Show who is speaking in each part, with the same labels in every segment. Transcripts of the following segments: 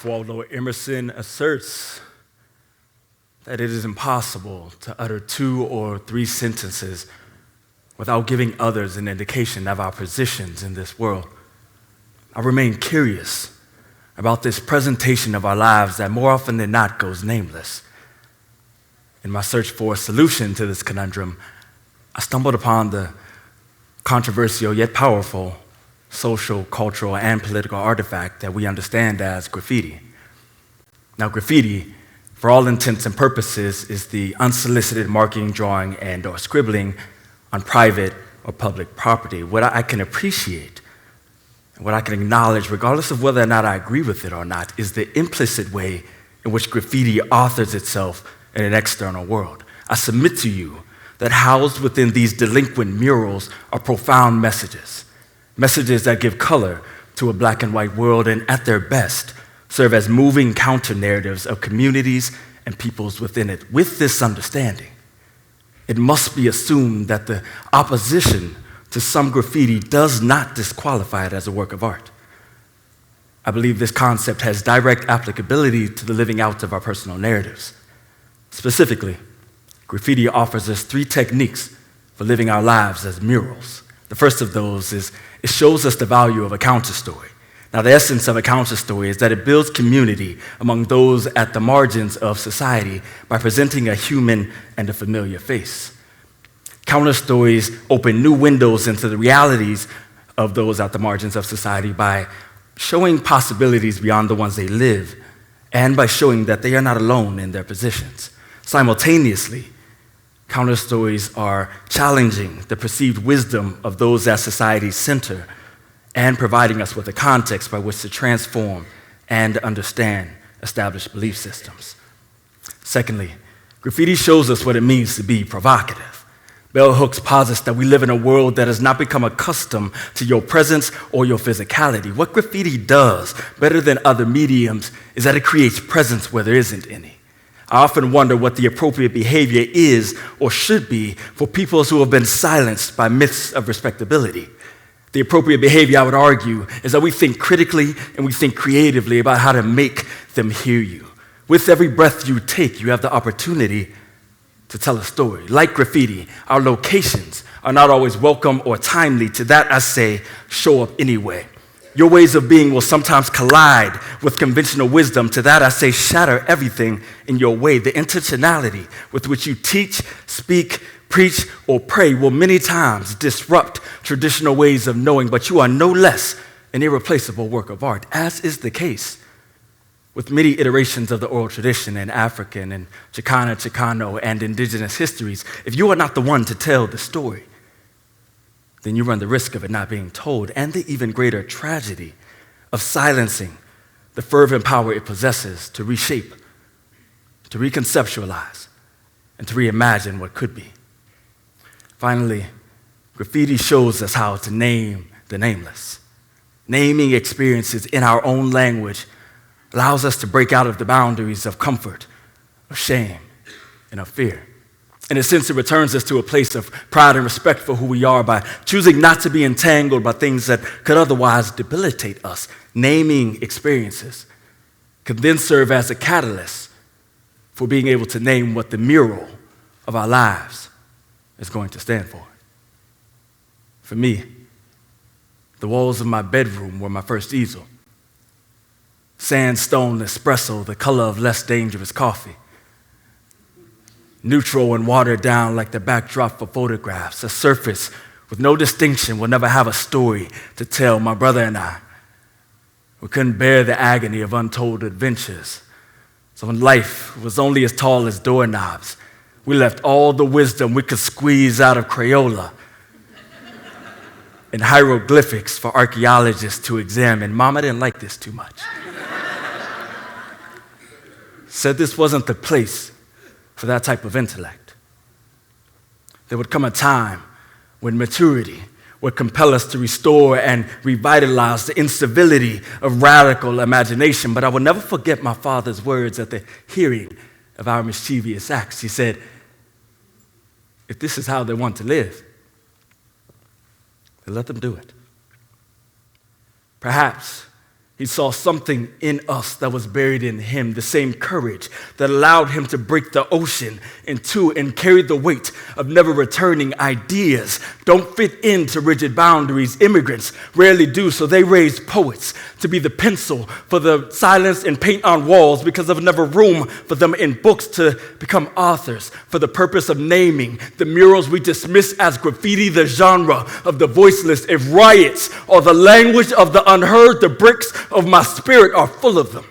Speaker 1: For although Emerson asserts that it is impossible to utter 2 or 3 sentences without giving others an indication of our positions in this world, I remain curious about this presentation of our lives that more often than not goes nameless. In my search for a solution to this conundrum, I stumbled upon the controversial yet powerful social, cultural, and political artifact that we understand as graffiti. Now, graffiti, for all intents and purposes, is the unsolicited marking, drawing, and or scribbling on private or public property. What I can appreciate, what I can acknowledge, regardless of whether or not I agree with it or not, is the implicit way in which graffiti authors itself in an external world. I submit to you that housed within these delinquent murals are profound messages that give color to a black and white world and at their best serve as moving counter-narratives of communities and peoples within it. With this understanding, it must be assumed that the opposition to some graffiti does not disqualify it as a work of art. I believe this concept has direct applicability to the living out of our personal narratives. Specifically, graffiti offers us 3 techniques for living our lives as murals. The first of those is it shows us the value of a counterstory. Now, the essence of a counterstory is that it builds community among those at the margins of society by presenting a human and a familiar face. Counterstories open new windows into the realities of those at the margins of society by showing possibilities beyond the ones they live and by showing that they are not alone in their positions. Simultaneously, counterstories are challenging the perceived wisdom of those at society's center and providing us with a context by which to transform and understand established belief systems. Secondly, graffiti shows us what it means to be provocative. Bell Hooks posits that we live in a world that has not become accustomed to your presence or your physicality. What graffiti does, better than other mediums, is that it creates presence where there isn't any. I often wonder what the appropriate behavior is or should be for peoples who have been silenced by myths of respectability. The appropriate behavior, I would argue, is that we think critically and we think creatively about how to make them hear you. With every breath you take, you have the opportunity to tell a story. Like graffiti, our locations are not always welcome or timely. To that I say, show up anyway. Your ways of being will sometimes collide with conventional wisdom. To that I say, shatter everything in your way. The intentionality with which you teach, speak, preach, or pray will many times disrupt traditional ways of knowing, but you are no less an irreplaceable work of art, as is the case with many iterations of the oral tradition in African and Chicana, Chicano, and indigenous histories. If you are not the one to tell the story, then you run the risk of it not being told, and the even greater tragedy of silencing the fervent power it possesses to reshape, to reconceptualize, and to reimagine what could be. Finally, graffiti shows us how to name the nameless. Naming experiences in our own language allows us to break out of the boundaries of comfort, of shame, and of fear. In a sense, it returns us to a place of pride and respect for who we are by choosing not to be entangled by things that could otherwise debilitate us. Naming experiences could then serve as a catalyst for being able to name what the mural of our lives is going to stand for. For me, the walls of my bedroom were my first easel. Sandstone espresso, the color of less dangerous coffee. Neutral and watered down like the backdrop for photographs. A surface with no distinction will never have a story to tell. My brother and I, we couldn't bear the agony of untold adventures. So when life was only as tall as doorknobs, we left all the wisdom we could squeeze out of Crayola and hieroglyphics for archaeologists to examine. Mama didn't like this too much. Said this wasn't the place for that type of intellect. There would come a time when maturity would compel us to restore and revitalize the incivility of radical imagination. But I will never forget my father's words at the hearing of our mischievous acts. He said, if this is how they want to live, then let them do it. Perhaps He saw something in us that was buried in him, the same courage that allowed him to break the ocean in two and carry the weight of never returning ideas. Don't fit into rigid boundaries. Immigrants rarely do, so they raised poets to be the pencil for the silence and paint on walls because of never room for them in books to become authors for the purpose of naming the murals we dismiss as graffiti, the genre of the voiceless. If riots are the language of the unheard, the bricks of my spirit are full of them.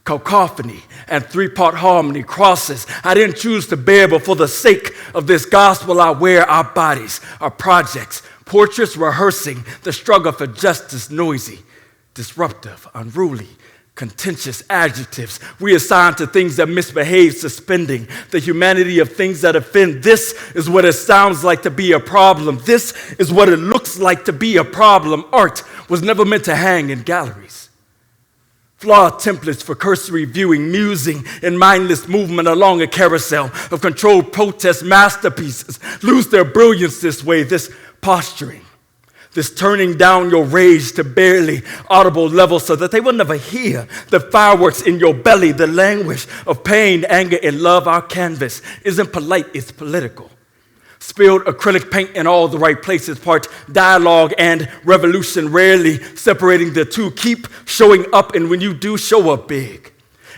Speaker 1: Cacophony and three-part harmony, crosses I didn't choose to bear, but for the sake of this gospel I wear. Our bodies, our projects, portraits rehearsing the struggle for justice, noisy, disruptive, unruly, contentious adjectives we assign to things that misbehave, suspending the humanity of things that offend. This is what it sounds like to be a problem. This is what it looks like to be a problem. Art was never meant to hang in galleries. Flawed templates for cursory viewing, musing in mindless movement along a carousel of controlled protest. Masterpieces lose their brilliance this way, this posturing, this turning down your rage to barely audible levels so that they will never hear the fireworks in your belly, the language of pain, anger, and love. Our canvas isn't polite, it's political. Spilled acrylic paint in all the right places, part dialogue and revolution, rarely separating the two. Keep showing up, and when you do, show up big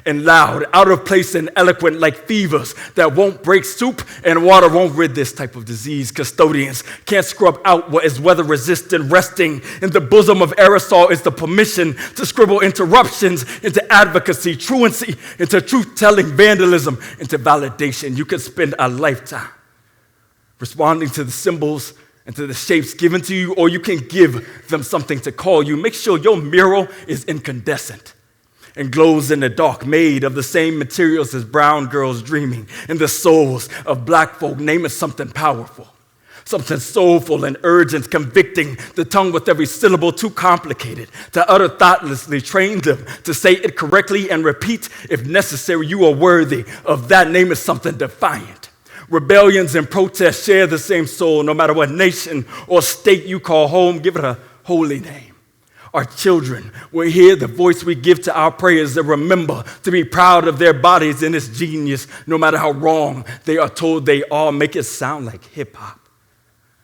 Speaker 1: and loud, out of place and eloquent like fevers that won't break. Soup and water won't rid this type of disease. Custodians can't scrub out what is weather resistant. Resting in the bosom of aerosol is the permission to scribble interruptions into advocacy, truancy into truth-telling, vandalism into validation. You could spend a lifetime responding to the symbols and to the shapes given to you, or you can give them something to call you. Make sure your mural is incandescent and glows in the dark, made of the same materials as brown girls dreaming in the souls of black folk. Name it something powerful, something soulful and urgent, convicting the tongue with every syllable too complicated to utter thoughtlessly. Train them to say it correctly and repeat if necessary. You are worthy of that. Name it something defiant. Rebellions and protests share the same soul. No matter what nation or state you call home, give it a holy name. Our children will hear the voice we give to our prayers and remember to be proud of their bodies and its genius, no matter how wrong they are told they are. Make it sound like hip-hop.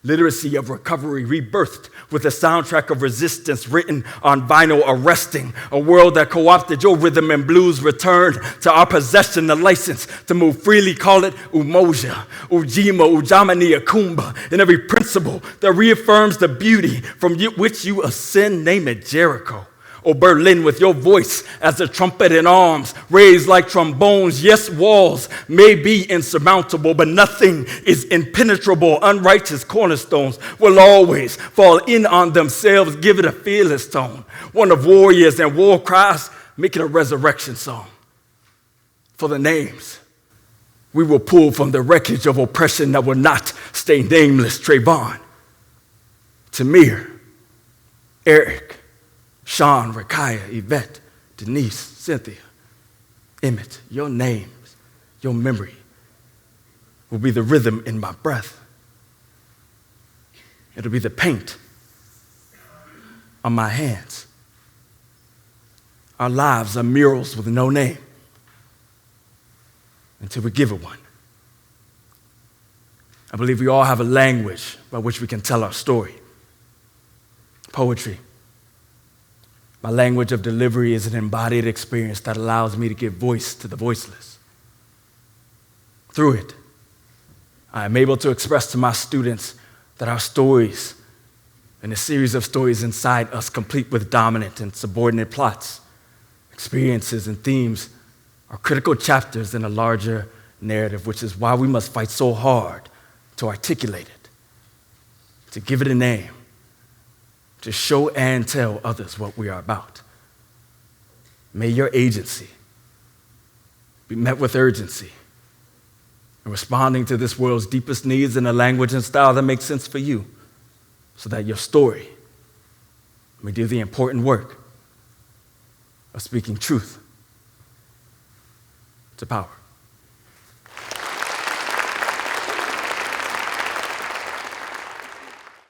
Speaker 1: Literacy of recovery, rebirthed with a soundtrack of resistance written on vinyl, arresting a world that co-opted your rhythm and blues. Returned to our possession, the license to move freely. Call it umoja, ujima, ujamani, akumba, and every principle that reaffirms the beauty from which you ascend. Name it Jericho or Berlin, with your voice as a trumpet and arms raised like trombones. Yes, walls may be insurmountable, but nothing is impenetrable. Unrighteous cornerstones will always fall in on themselves. Give it a fearless tone, one of warriors and war cries. Make it a resurrection song. For the names we will pull from the wreckage of oppression that will not stay nameless. Trayvon, Tamir, Eric, Sean, Rakaya, Yvette, Denise, Cynthia, Emmett. Your names, your memory will be the rhythm in my breath. It'll be the paint on my hands. Our lives are murals with no name until we give it one. I believe we all have a language by which we can tell our story. Poetry. My language of delivery is an embodied experience that allows me to give voice to the voiceless. Through it, I am able to express to my students that our stories and a series of stories inside us, complete with dominant and subordinate plots, experiences, and themes, are critical chapters in a larger narrative, which is why we must fight so hard to articulate it, to give it a name, to show and tell others what we are about. May your agency be met with urgency in responding to this world's deepest needs in a language and style that makes sense for you, so that your story may do the important work of speaking truth to power.